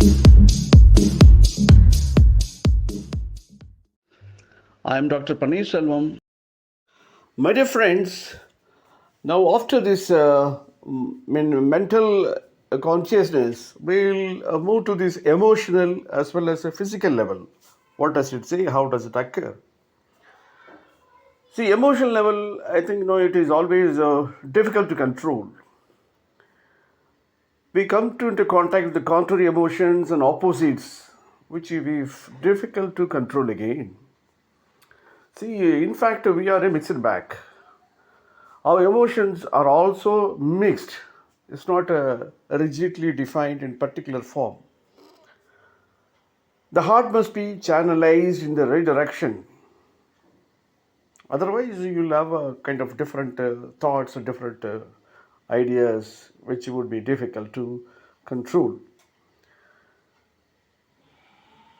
I am Dr. Paneerselvam. My dear friends, now after this mental consciousness, we'll move to this emotional as well as a physical level. What does it say? How does it occur? See, emotional level, I think, it is always difficult to control. We come into contact with the contrary emotions and opposites, which is difficult to control again. See, in fact, we are a mixed bag. Our emotions are also mixed. It's not rigidly defined in particular form. The heart must be channelized in the right direction. Otherwise, you'll have a kind of different thoughts and different ideas, which would be difficult to control.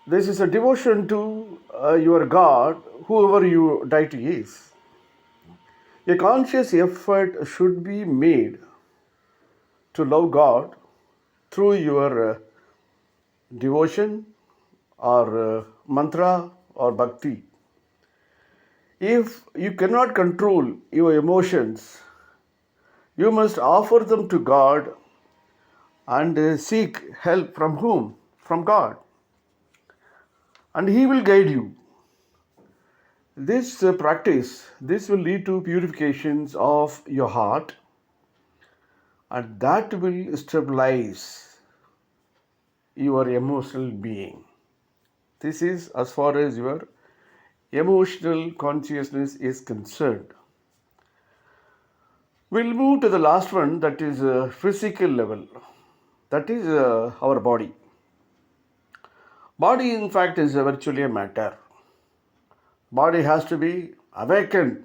This is a devotion to your God, whoever your deity is. A conscious effort should be made to love God through your devotion or mantra or bhakti. If you cannot control your emotions, you must offer them to God and seek help from whom? From God. And He will guide you. This practice, this will lead to purifications of your heart, and that will stabilize your emotional being. This is as far as your emotional consciousness is concerned. We'll move to the last one, that is physical level. That is our body. Body, in fact, is virtually a matter. Body has to be awakened,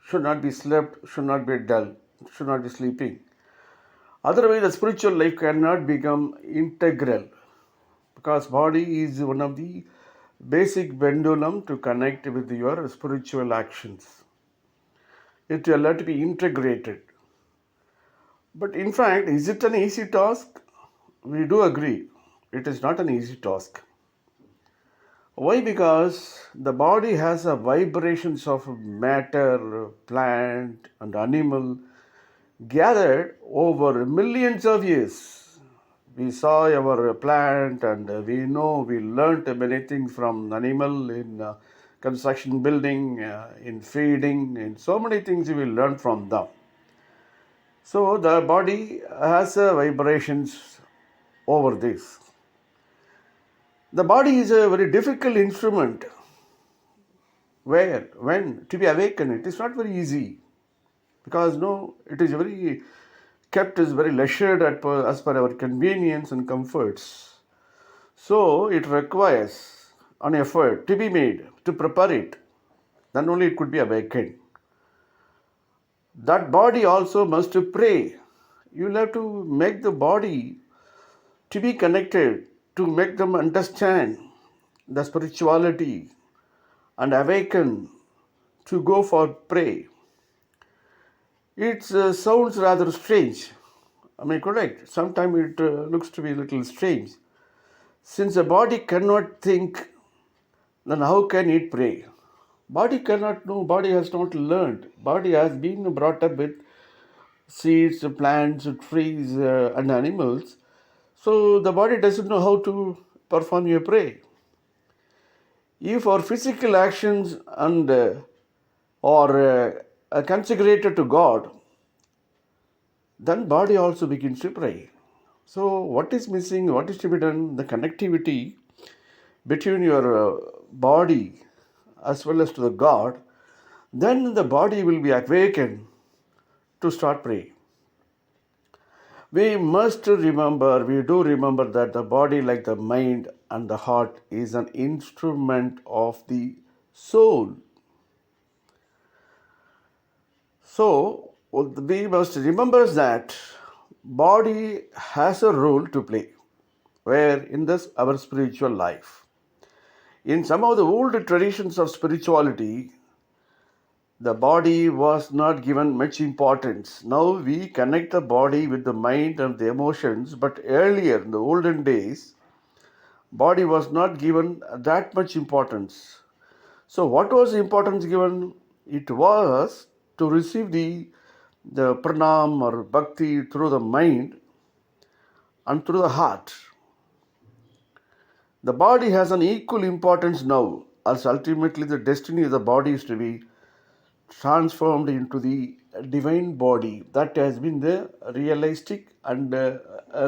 should not be slept, should not be dull, should not be sleeping. Otherwise, the spiritual life cannot become integral, because body is one of the basic pendulum to connect with your spiritual actions. It will have to be integrated. But in fact, is it an easy task? We do agree. It is not an easy task. Why? Because the body has a vibrations of matter, plant and animal gathered over millions of years. We saw our plant and we learnt many things from animal in construction building, in feeding, in so many things we learn from them. So the body has vibrations over this. The body is a very difficult instrument. Where, when to be awakened, it is not very easy, because it is very kept as very leisured as per our convenience and comforts. So it requires an effort to be made to prepare it. Then only it could be awakened. That body also must pray. You'll have to make the body to be connected, to make them understand the spirituality and awaken to go for pray. It sounds rather strange. Am I correct? Sometimes it looks to be a little strange. Since the body cannot think, then how can it pray? Body cannot know, body has not learned. Body has been brought up with seeds, plants, trees, and animals. So the body doesn't know how to perform a prayer. If our physical actions and are consecrated to God, then body also begins to pray. So what is missing? What is to be done? The connectivity between your body as well as to the God. Then the body will be awakened to start praying. We must remember, we do remember that the body, like the mind and the heart, is an instrument of the soul. So we must remember that body has a role to play where in this our spiritual life. In some of the old traditions of spirituality, the body was not given much importance. Now we connect the body with the mind and the emotions, but earlier in the olden days, body was not given that much importance. So what was the importance given? It was to receive the pranam or bhakti through the mind and through the heart. The body has an equal importance now, as ultimately the destiny of the body is to be transformed into the divine body. That has been the realistic and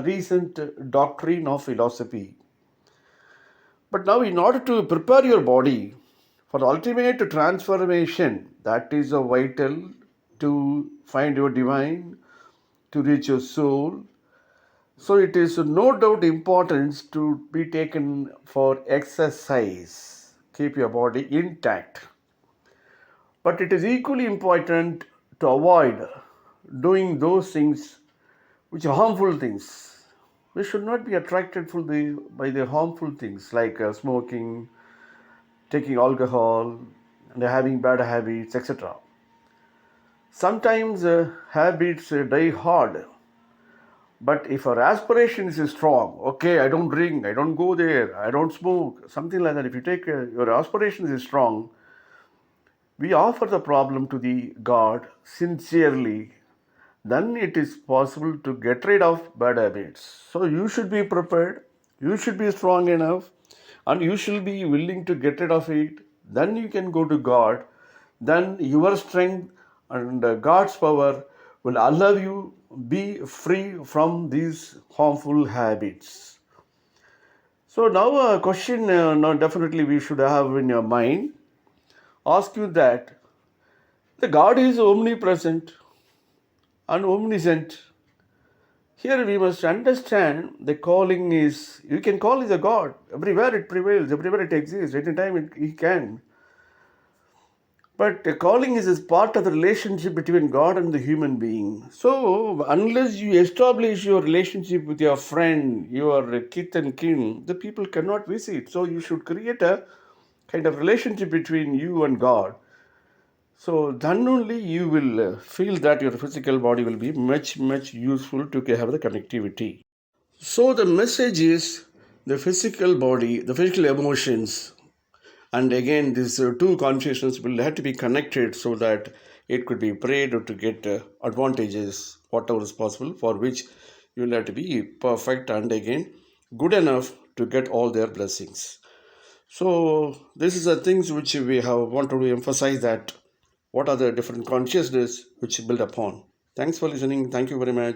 recent doctrine of philosophy. But now, in order to prepare your body for the ultimate transformation, that is a vital to find your divine, to reach your soul. So it is no doubt importance to be taken for exercise. Keep your body intact. But it is equally important to avoid doing those things which are harmful things. We should not be attracted by the harmful things like smoking, taking alcohol, and having bad habits, etc. Sometimes habits die hard, but if our aspirations is strong, okay, I don't drink, I don't go there, I don't smoke, something like that. If you take your aspirations is strong, we offer the problem to the God sincerely, then it is possible to get rid of bad habits. So you should be prepared, you should be strong enough, and you should be willing to get rid of it. Then you can go to God. Then your strength and God's power will allow you be free from these harmful habits. So now a question now definitely we should have in your mind. Ask you that the God is omnipresent and omniscient. Here we must understand the calling is, you can call it a God. Everywhere it prevails, everywhere it exists, anytime He can. But the calling is part of the relationship between God and the human being. So unless you establish your relationship with your friend, your kith and kin, the people cannot visit. So you should create a kind of relationship between you and God. So then only you will feel that your physical body will be much, much useful to have the connectivity. So the message is the physical body, the physical emotions, and again these two consciousness will have to be connected so that it could be prayed or to get advantages, whatever is possible, for which you will have to be perfect and again good enough to get all their blessings. So this is the things which we have wanted to emphasize, that what are the different consciousness which build upon. Thanks for listening. Thank you very much.